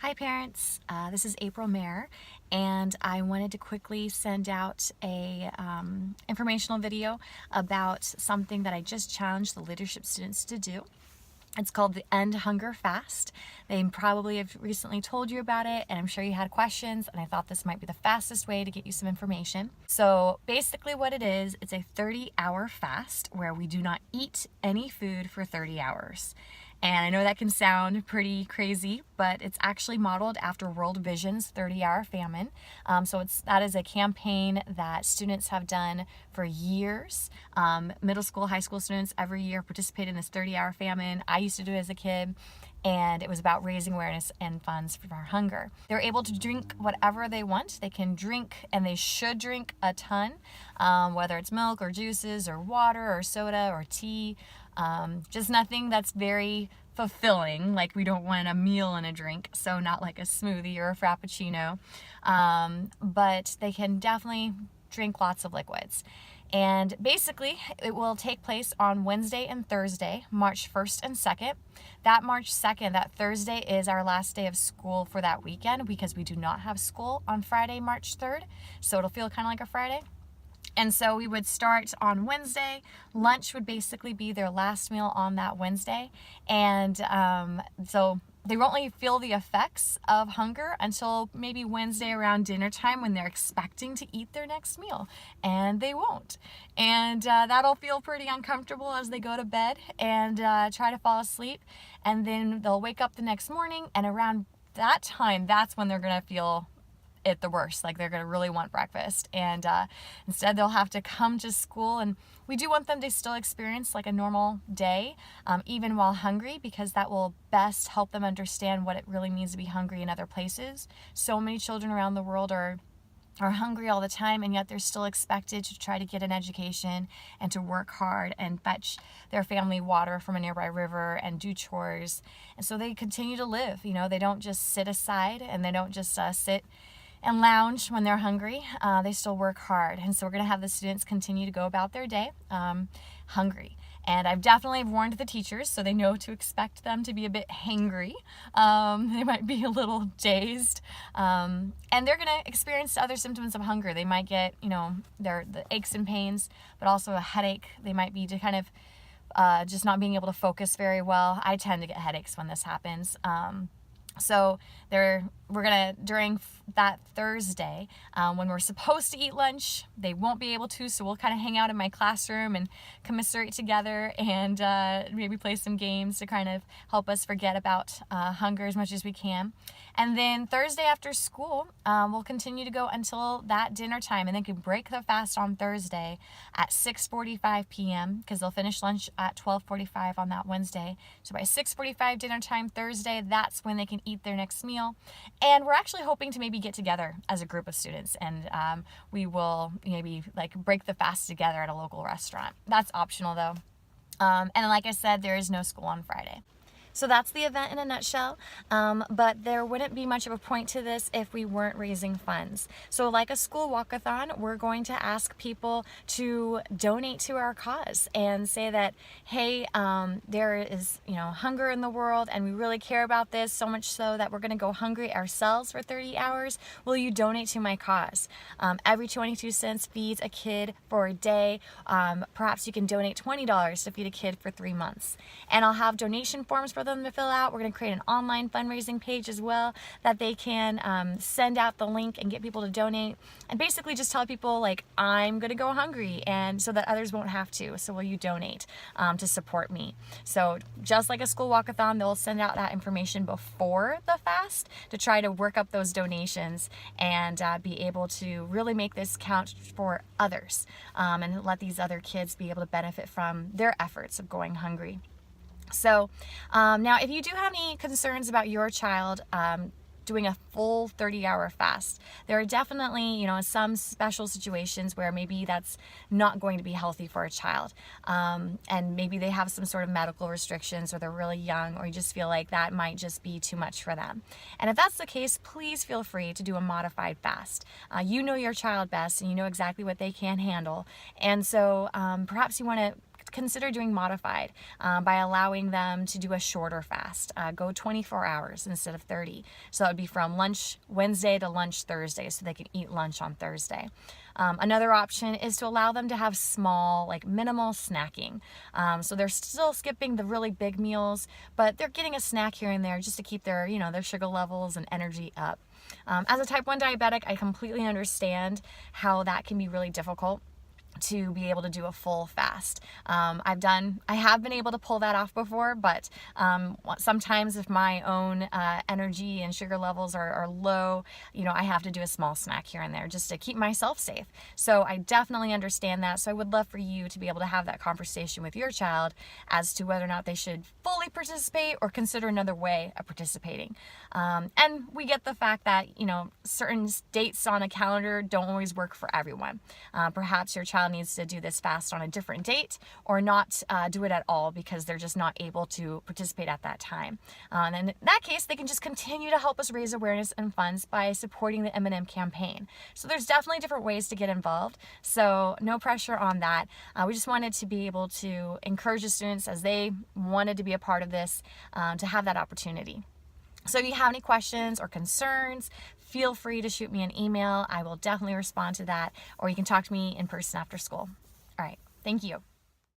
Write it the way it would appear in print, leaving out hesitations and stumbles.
Hi parents, this is April Mayer, and I wanted to quickly send out a informational video about something that I just challenged the leadership students to do. It's called the End Hunger Fast. They probably have recently told you about it, and I'm sure you had questions, and I thought this might be the fastest way to get you some information. So basically what it is, it's a 30-hour fast where we do not eat any food for 30 hours. And I know that can sound pretty crazy, but it's actually modeled after World Vision's 30-hour famine. That is a campaign that students have done for years. Middle school, high school students every year participate in this 30-hour famine. I used to do it as a kid, and it was about raising awareness and funds for hunger. They're able to drink whatever they want. They can drink, and they should drink a ton, whether it's milk or juices or water or soda or tea. Just nothing that's very fulfilling, like we don't want a meal and a drink, so not like a smoothie or a frappuccino, but they can definitely drink lots of liquids. And basically it will take place on Wednesday and Thursday, March 1st and 2nd. That March 2nd, that Thursday, is our last day of school for that weekend because we do not have school on Friday, March 3rd, so it'll feel kind of like a Friday. And so we would start on Wednesday. Lunch would basically be their last meal on that Wednesday. And so they won't really feel the effects of hunger until maybe Wednesday around dinner time when they're expecting to eat their next meal. And they won't. And that'll feel pretty uncomfortable as they go to bed and try to fall asleep. And then they'll wake up the next morning, and around that time, that's when they're going to feel it the worst, like they're gonna really want breakfast, and instead they'll have to come to school. And we do want them to still experience like a normal day, even while hungry, because that will best help them understand what it really means to be hungry in other places. So many children around the world are hungry all the time, and yet they're still expected to try to get an education and to work hard and fetch their family water from a nearby river and do chores. And so they continue to live. They don't just sit aside, and they don't just sit and lounge when they're hungry. They still work hard. And so we're gonna have the students continue to go about their day hungry. And I've definitely warned the teachers so they know to expect them to be a bit hangry. They might be a little dazed. And they're gonna experience other symptoms of hunger. They might get, the aches and pains, but also a headache. They might be kind of just not being able to focus very well. I tend to get headaches when this happens. So we're gonna, during that Thursday, when we're supposed to eat lunch, they won't be able to, so we'll kind of hang out in my classroom and commiserate together and maybe play some games to kind of help us forget about hunger as much as we can. And then Thursday after school, we'll continue to go until that dinner time, and then can break the fast on Thursday at 6:45 p.m. because they'll finish lunch at 12:45 on that Wednesday. So by 6:45 dinner time Thursday, that's when they can eat their next meal. And we're actually hoping to maybe get together as a group of students, and we will maybe like break the fast together at a local restaurant. That's optional though. And like I said, there is no school on Friday. So that's the event in a nutshell, but there wouldn't be much of a point to this if we weren't raising funds. So like a school walkathon, we're going to ask people to donate to our cause and say that, hey, there is hunger in the world, and we really care about this, so much so that we're going to go hungry ourselves for 30 hours. Will you donate to my cause? Every 22 cents feeds a kid for a day. Perhaps you can donate $20 to feed a kid for 3 months. And I'll have donation forms for them to fill out. We're going to create an online fundraising page as well that they can send out the link and get people to donate, and basically just tell people like, I'm going to go hungry, and so that others won't have to. So will you donate to support me? So just like a school walkathon, they'll send out that information before the fast to try to work up those donations and be able to really make this count for others, and let these other kids be able to benefit from their efforts of going hungry. So now if you do have any concerns about your child doing a full 30-hour fast, there are definitely some special situations where maybe that's not going to be healthy for a child, and maybe they have some sort of medical restrictions, or they're really young, or you just feel like that might just be too much for them. And if that's the case, please feel free to do a modified fast. You know your child best, and you know exactly what they can handle, and so perhaps you want to consider doing modified by allowing them to do a shorter fast. Go 24 hours instead of 30. So that would be from lunch Wednesday to lunch Thursday, so they can eat lunch on Thursday. Another option is to allow them to have small, like minimal snacking. So they're still skipping the really big meals, but they're getting a snack here and there just to keep their, their sugar levels and energy up. As a type 1 diabetic, I completely understand how that can be really difficult to be able to do a full fast. I have been able to pull that off before, but sometimes if my own energy and sugar levels are low, I have to do a small snack here and there just to keep myself safe. So I definitely understand that. So I would love for you to be able to have that conversation with your child as to whether or not they should fully participate or consider another way of participating. And we get the fact that, certain dates on a calendar don't always work for everyone. Perhaps your child needs to do this fast on a different date or not do it at all because they're just not able to participate at that time. And in that case, they can just continue to help us raise awareness and funds by supporting the M&M campaign. So there's definitely different ways to get involved. So no pressure on that. We just wanted to be able to encourage the students as they wanted to be a part of this to have that opportunity. So if you have any questions or concerns, feel free to shoot me an email. I will definitely respond to that, or you can talk to me in person after school. All right, thank you.